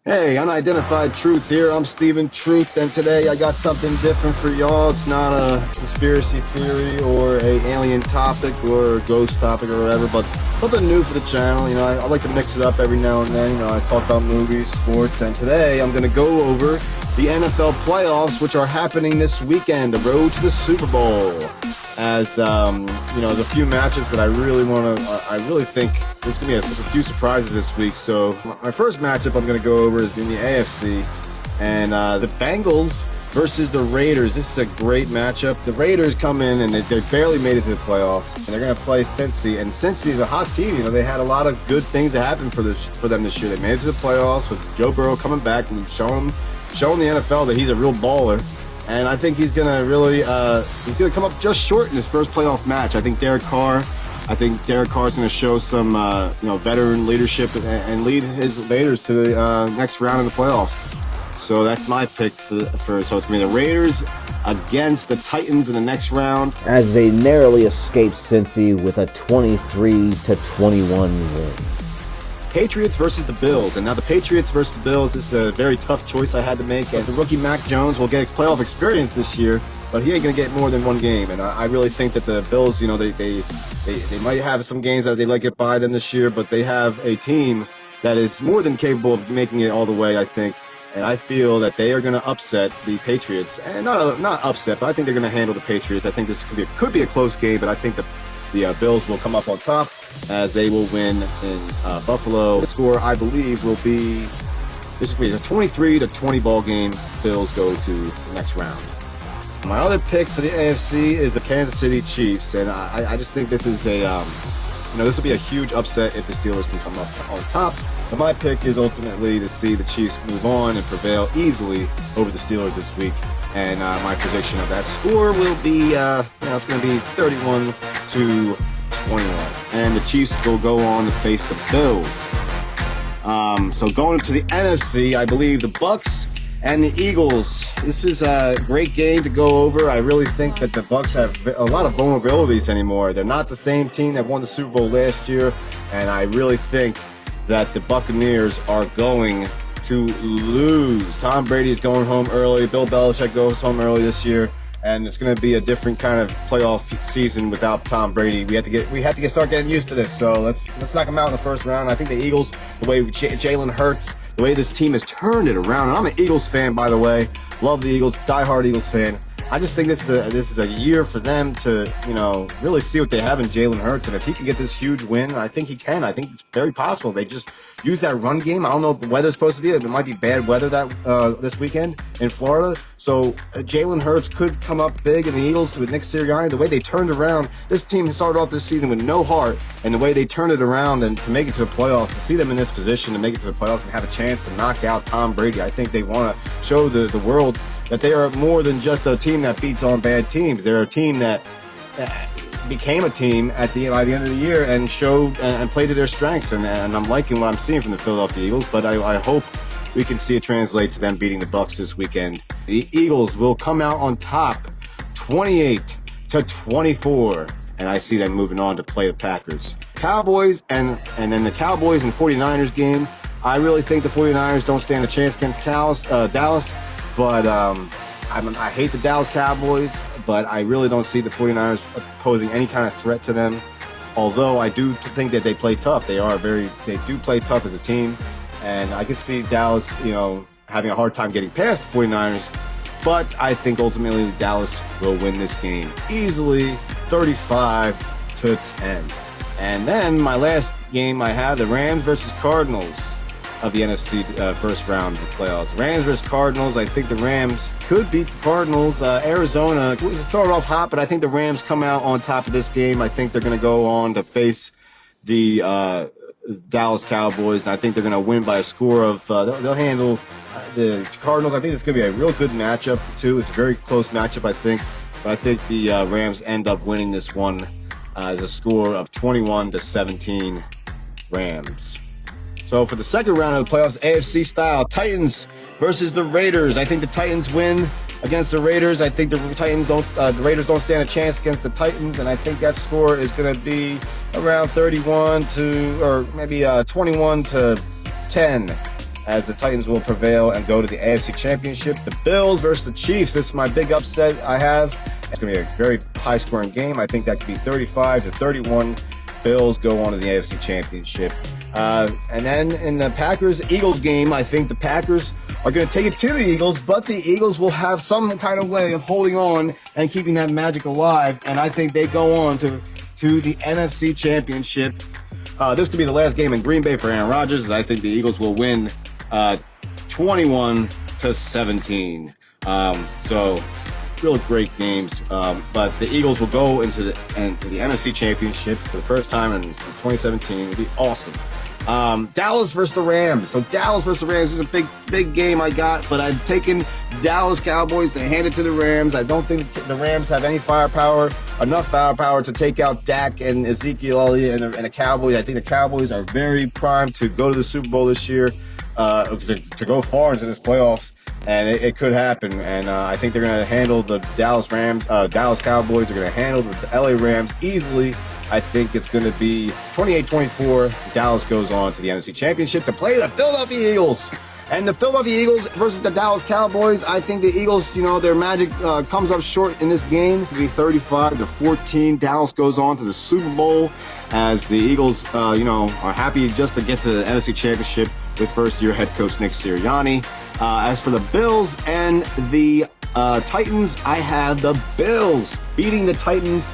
Hey, Unidentified Truth here. I'm Steven Truth, and today I got something different for y'all. It's not a conspiracy theory or a alien topic or a ghost topic or whatever, but something new for the channel. You know, I like to mix it up every now and then. You know, I talk about movies, sports, and today I'm going to go over the NFL playoffs, which are happening this weekend, the road to the Super Bowl. As you know, there's a few matchups that I really think there's going to be a few surprises this week. So my first matchup I'm going to go over is in the AFC, and the Bengals versus the Raiders. This is a great matchup. The Raiders come in and they barely made it to the playoffs, and they're going to play Cincy. And Cincy is a hot team. You know, they had a lot of good things that happened for them this year. They made it to the playoffs with Joe Burrow coming back and showing the NFL that he's a real baller. And I think he's gonna really come up just short in his first playoff match. I think Derek Carr's gonna show some veteran leadership and lead his Raiders to the next round in the playoffs. So that's my pick so it's gonna be the Raiders against the Titans in the next round, as they narrowly escaped Cincy with a 23-21 win. Patriots versus the Bills. And now the Patriots versus the Bills, this is a very tough choice I had to make. And the rookie Mac Jones will get playoff experience this year, but he ain't going to get more than one game. And I really think that the Bills, you know, they might have some games that they let get by them this year, but they have a team that is more than capable of making it all the way, I think. And I feel that they are going to upset the Patriots. And not upset, but I think they're going to handle the Patriots. I think this could be a close game, but I think the Bills will come up on top as they will win in Buffalo. The score, I believe, will be a 23-20 ball game. Bills go to the next round. My other pick for the AFC is the Kansas City Chiefs, and I just think this is this will be a huge upset if the Steelers can come up on top. But my pick is ultimately to see the Chiefs move on and prevail easily over the Steelers this week. And my prediction of that score will be, it's going to be 31-21. And the Chiefs will go on to face the Bills. So going to the NFC, I believe the Bucs and the Eagles. This is a great game to go over. I really think that the Bucs have a lot of vulnerabilities anymore. They're not the same team that won the Super Bowl last year. And I really think that the Buccaneers are going to lose. Tom Brady is going home early. Bill Belichick goes home early this year, and it's going to be a different kind of playoff season without Tom Brady. We have to start getting used to this. So let's knock them out in the first round. I think the Eagles, the way Jalen Hurts, the way this team has turned it around. And I'm an Eagles fan, by the way. Love the Eagles. Diehard Eagles fan. I just think this is a year for them to, really see what they have in Jalen Hurts. And if he can get this huge win, I think he can. I think it's very possible. They just use that run game. I don't know what the weather's supposed to be. It might be bad weather this weekend in Florida. So Jalen Hurts could come up big, and the Eagles with Nick Sirianni, the way they turned around, this team started off this season with no heart, and the way they turned it around and to make it to the playoffs, to see them in this position to make it to the playoffs and have a chance to knock out Tom Brady, I think they want to show the world that they are more than just a team that beats on bad teams. They're a team that became a team by the end of the year and showed and played to their strengths. And I'm liking what I'm seeing from the Philadelphia Eagles, but I hope we can see it translate to them beating the Bucs this weekend. The Eagles will come out on top 28-24, and I see them moving on to play the Packers. Cowboys and then the Cowboys and 49ers game. I really think the 49ers don't stand a chance against Dallas. But I hate the Dallas Cowboys, but I really don't see the 49ers posing any kind of threat to them. Although I do think that they play tough. They do play tough as a team. And I could see Dallas, having a hard time getting past the 49ers. But I think ultimately Dallas will win this game easily, 35-10. And then my last game I have, the Rams versus Cardinals of the NFC first round of the playoffs. Rams versus Cardinals. I think the Rams could beat the Cardinals. Arizona started off hot, but I think the Rams come out on top of this game. I think they're going to go on to face the Dallas Cowboys, and I think they're going to win by a score of they'll handle the Cardinals. I think it's going to be a real good matchup too. It's a very close matchup, I think, but I think the Rams end up winning this one as a score of 21-17 Rams. So for the second round of the playoffs, AFC style, Titans versus the Raiders. I think the Titans win against the Raiders. I think the Raiders don't stand a chance against the Titans, and I think that score is going to be around 21-21-10. as the Titans will prevail and go to the AFC Championship. The Bills versus the Chiefs. This is my big upset I have. It's going to be a very high-scoring game. I think that could be 35-31. Bills go on to the AFC Championship. And then in the Packers-Eagles game, I think the Packers are going to take it to the Eagles, but the Eagles will have some kind of way of holding on and keeping that magic alive. And I think they go on to the NFC Championship. This could be the last game in Green Bay for Aaron Rodgers. I think the Eagles will win 21-17. So real great games. But the Eagles will go into the NFC Championship for the first time since 2017. It'll be awesome. Dallas versus the Rams. So Dallas versus the Rams is a big game I got, but I've taken Dallas Cowboys to hand it to the Rams. I don't think the Rams have any enough firepower to take out Dak and Ezekiel Elliott and the Cowboys. I think the Cowboys are very primed to go to the Super Bowl this year, to go far into this playoffs, and it could happen. And I think they're going to handle the Dallas Cowboys. They're going to handle the LA Rams easily. I think it's going to be 28-24. Dallas goes on to the NFC Championship to play the Philadelphia Eagles. And the Philadelphia Eagles versus the Dallas Cowboys, I think the Eagles, their magic comes up short in this game. It'll be 35-14. Dallas goes on to the Super Bowl as the Eagles, are happy just to get to the NFC Championship with first-year head coach Nick Sirianni. As for the Bills and the Titans, I have the Bills beating the Titans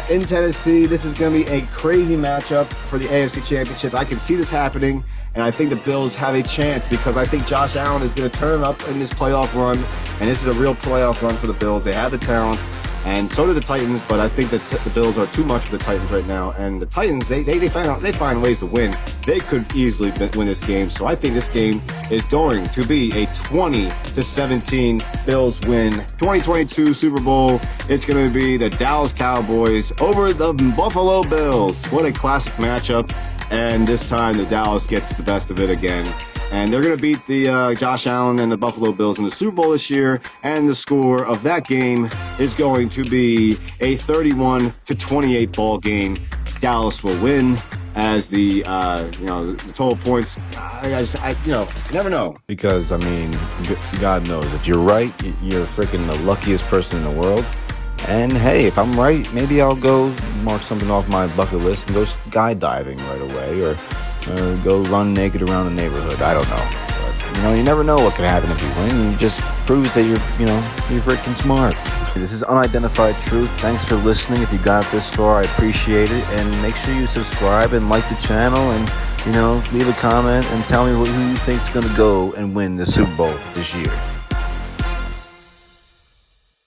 in Tennessee. This is going to be a crazy matchup for the AFC Championship. I can see this happening, and I think the Bills have a chance because I think Josh Allen is going to turn up in this playoff run, and this is a real playoff run for the Bills. They have the talent, and so do the Titans, but I think that the Bills are too much for the Titans right now, and the Titans, they find ways to win. They could easily win this game, so I think this game is going to be a 20-17 Bills win. 2022 Super Bowl, it's going to be the Dallas Cowboys over the Buffalo Bills. What a classic matchup, and this time the Dallas gets the best of it again. And they're going to beat the Josh Allen and the Buffalo Bills in the Super Bowl this year. And the score of that game is going to be a 31-28 ball game. Dallas will win as the total points. You never know. Because, God knows, if you're right, you're freaking the luckiest person in the world. And hey, if I'm right, maybe I'll go mark something off my bucket list and go skydiving right away, or go run naked around the neighborhood. I don't know. But, you never know what can happen if you win. It just proves that you're freaking smart. This is Unidentified Truth. Thanks for listening. If you got this far, I appreciate it. And make sure you subscribe and like the channel, and, leave a comment and tell me who you think's going to go and win the Super Bowl this year.